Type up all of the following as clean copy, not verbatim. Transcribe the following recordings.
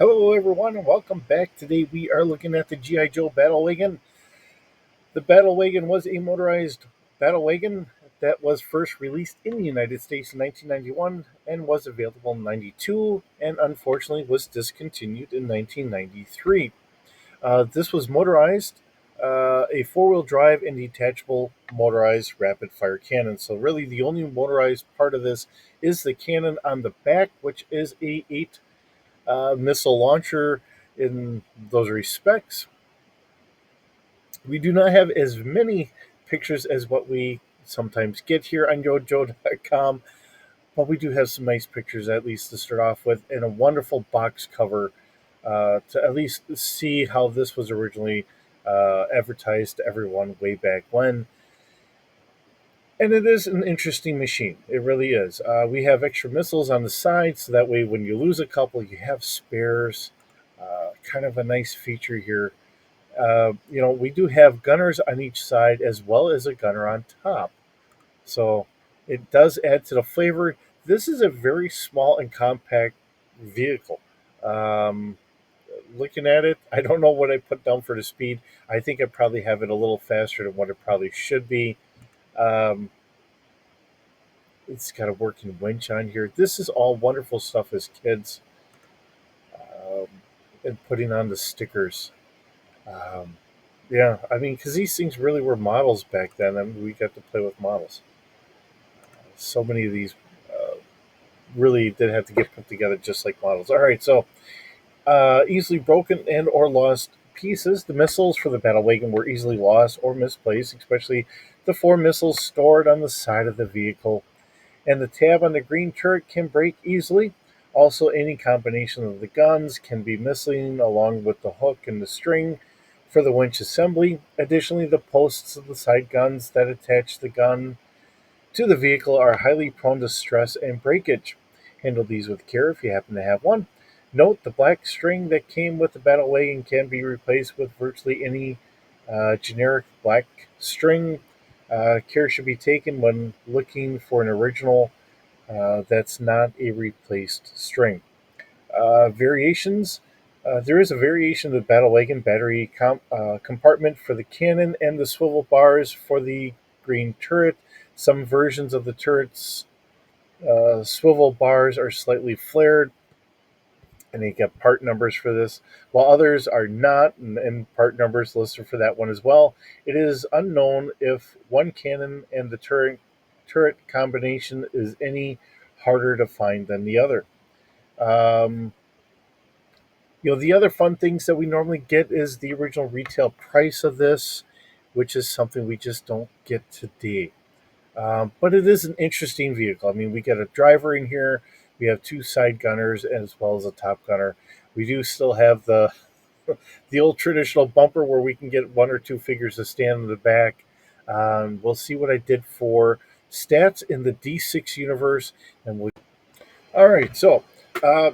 Hello, everyone, and welcome back. Today we are looking at the G.I. Joe Battle Wagon. The Battle Wagon was a motorized battle wagon that was first released in the United States in 1991 and was available in 92 and unfortunately was discontinued in 1993. This was motorized, a four-wheel drive and detachable motorized rapid fire cannon. So really the only motorized part of this is the cannon on the back, which is a 8 missile launcher in those respects. We do not have as many pictures as what we sometimes get here on yojo.com, but we do have some nice pictures, at least to start off with, and a wonderful box cover to at least see how this was originally advertised to everyone way back when. And it is an interesting machine. It really is. We have extra missiles on the side, so that way when you lose a couple, you have spares. Kind of a nice feature here. We do have gunners on each side as well as a gunner on top. So it does add to the flavor. This is a very small and compact vehicle. Um, Looking at it, I don't know what I put down for the speed. I think I probably have it a little faster than what it probably should be. Um, it's got a working winch on here. This is all wonderful stuff as kids, um, and putting on the stickers. Um, yeah, I mean, because these things really were models back then. I mean, we got to play with models. So many of these really did have to get put together just like models. All right, so easily broken and or lost pieces. The missiles for the battle wagon were easily lost or misplaced, especially the four missiles stored on the side of the vehicle. And the tab on the green turret can break easily. Also, any combination of the guns can be missing, along with the hook and the string for the winch assembly. Additionally, the posts of the side guns that attach the gun to the vehicle are highly prone to stress and breakage. Handle these with care if you happen to have one. Note the black string that came with the battle wagon can be replaced with virtually any generic black string. Care should be taken when looking for an original that's not a replaced string. Variations. There is a variation of the battle wagon battery compartment for the cannon and the swivel bars for the green turret. Some versions of the turret's swivel bars are slightly flared, and you get part numbers for this, while others are not, and part numbers listed for that one as well. It is unknown if one cannon and the turret combination is any harder to find than the other. Um, the other fun things that we normally get is the original retail price of this, which is something we just don't get today. But it is an interesting vehicle. I mean, we get a driver in here. We have two side gunners as well as a top gunner. We do still have the old traditional bumper where we can get one or two figures to stand in the back. We'll see what I did for stats in the D6 universe, and we'll. All right, so uh,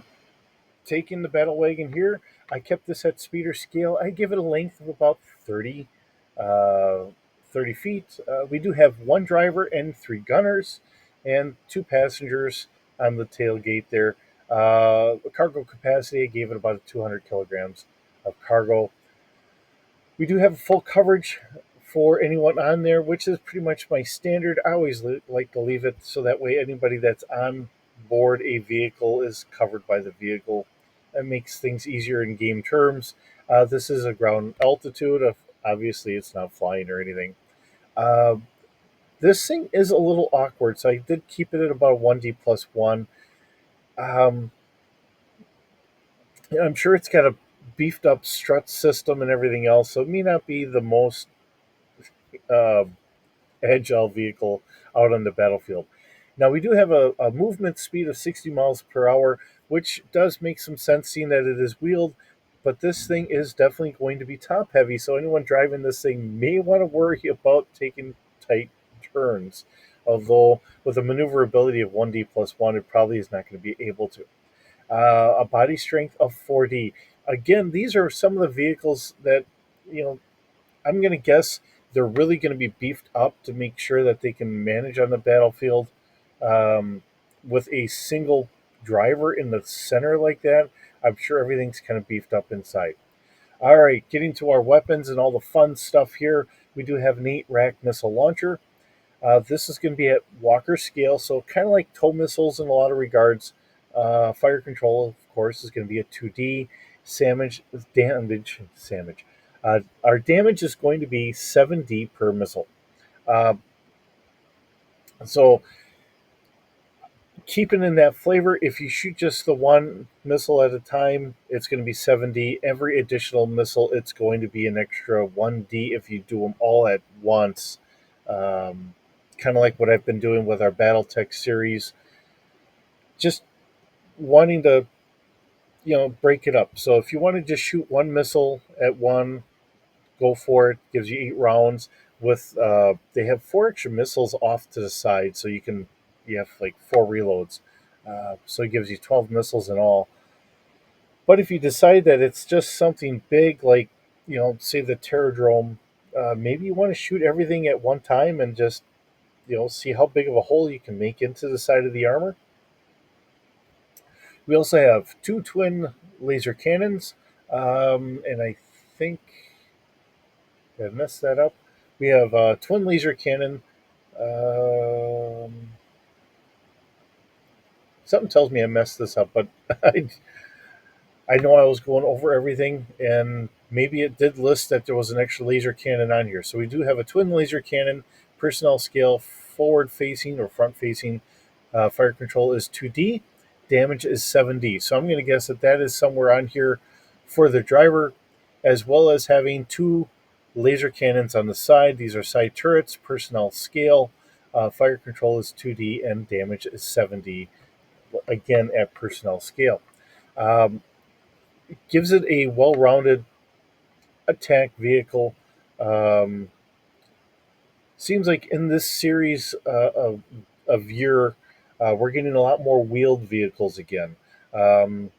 taking the battle wagon here, I kept this at speeder scale. I give it a length of about 30, uh, 30 feet. We do have one driver and three gunners, and two passengers on the tailgate there. Cargo capacity, I gave it about 200 kilograms of cargo. We do have full coverage for anyone on there, which is pretty much my standard. I always like to leave it so that way anybody that's on board a vehicle is covered by the vehicle. That makes things easier in game terms. This is a ground altitude of obviously it's not flying or anything. Uh, this thing is a little awkward, so I did keep it at about 1D plus one. Um, I'm sure it's got a beefed up strut system and everything else, so it may not be the most uh, agile vehicle out on the battlefield. Now, we do have a movement speed of 60 miles per hour, which does make some sense seeing that it is wheeled, but this thing is definitely going to be top heavy, so anyone driving this thing may want to worry about taking tight turns. Although, with a maneuverability of 1D plus 1, it probably is not going to be able to. A body strength of 4D. Again, these are some of the vehicles that, you know, I'm going to guess they're really going to be beefed up to make sure that they can manage on the battlefield, um, with a single driver in the center like that, I'm sure everything's kind of beefed up inside. All right, getting to our weapons and all the fun stuff here. We do have an 8-rack missile launcher. This is going to be at Walker scale, so kind of like tow missiles in a lot of regards. Fire control, of course, is going to be a 2D. Damage. Our damage is going to be 7D per missile. Uh, so keeping in that flavor, if you shoot just the one missile at a time, it's going to be 7D. Every additional missile, it's going to be an extra 1D if you do them all at once. Kind of like what I've been doing with our BattleTech series, just wanting to, break it up. So if you want to just shoot one missile at one, go for it. Gives you 8 rounds. With they have 4 extra missiles off to the side, so you have like 4 reloads. So it gives you 12 missiles in all. But if you decide that it's just something big, like say the Terradrome, maybe you want to shoot everything at one time and just see how big of a hole you can make into the side of the armor. We also have 2 twin laser cannons, and I think I messed that up. We have a twin laser cannon. Um, Something tells me I messed this up, but I know I was going over everything, and maybe it did list that there was an extra laser cannon on here. So we do have a twin laser cannon, personnel scale, forward facing or front facing. Fire control is 2D, damage is 7D. So I'm going to guess that that is somewhere on here for the driver, as well as having 2 laser cannons on the side. These are side turrets, personnel scale. Fire control is 2D, and damage is 7D, again at personnel scale. Um, Gives it a well-rounded attack vehicle. Um, Seems like in this series of year, we're getting a lot more wheeled vehicles again. Um,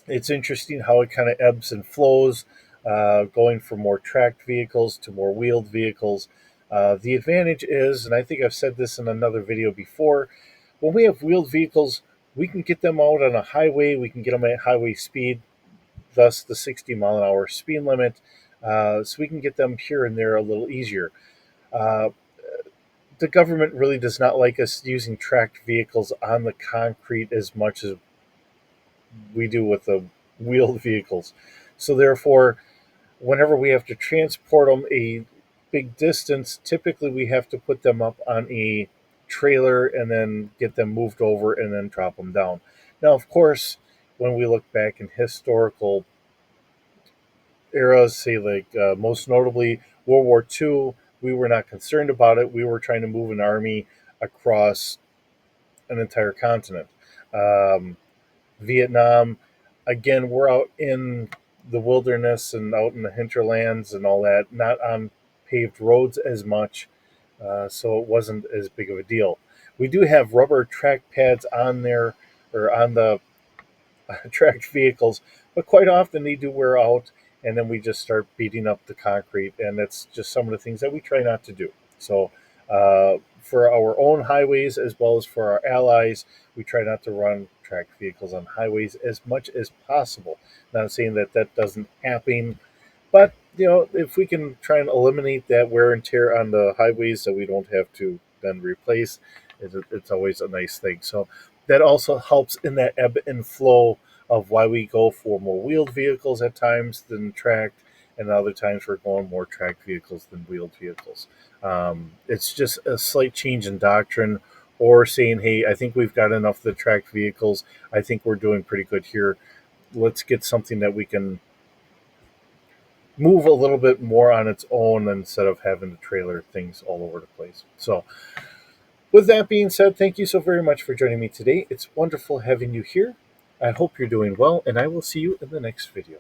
it's interesting how it kind of ebbs and flows, going from more tracked vehicles to more wheeled vehicles. The advantage is, and I think I've said this in another video before, when we have wheeled vehicles, we can get them out on a highway, we can get them at highway speed, thus the 60-mile-an-hour speed limit. So we can get them here and there a little easier. Uh, the government really does not like us using tracked vehicles on the concrete as much as we do with the wheeled vehicles. So therefore, whenever we have to transport them a big distance, typically we have to put them up on a trailer and then get them moved over and then drop them down. Now, of course, when we look back in historical eras, say like most notably World War II, we were not concerned about it. We were trying to move an army across an entire continent. Um, Vietnam, again, we're out in the wilderness and out in the hinterlands and all that, not on paved roads as much, so it wasn't as big of a deal. We do have rubber track pads on there or on the tracked vehicles, but quite often they do wear out, and then we just start beating up the concrete, and that's just some of the things that we try not to do. So, for our own highways as well as for our allies, we try not to run tracked vehicles on highways as much as possible. Not saying that that doesn't happen, but if we can try and eliminate that wear and tear on the highways that we don't have to then replace, it's always a nice thing. So that also helps in that ebb and flow of why we go for more wheeled vehicles at times than tracked, and other times we're going more tracked vehicles than wheeled vehicles. It's just a slight change in doctrine, or saying, hey, I think we've got enough of the tracked vehicles. I think we're doing pretty good here. Let's get something that we can move a little bit more on its own instead of having to trailer things all over the place. So, with that being said, thank you so very much for joining me today. It's wonderful having you here. I hope you're doing well, and I will see you in the next video.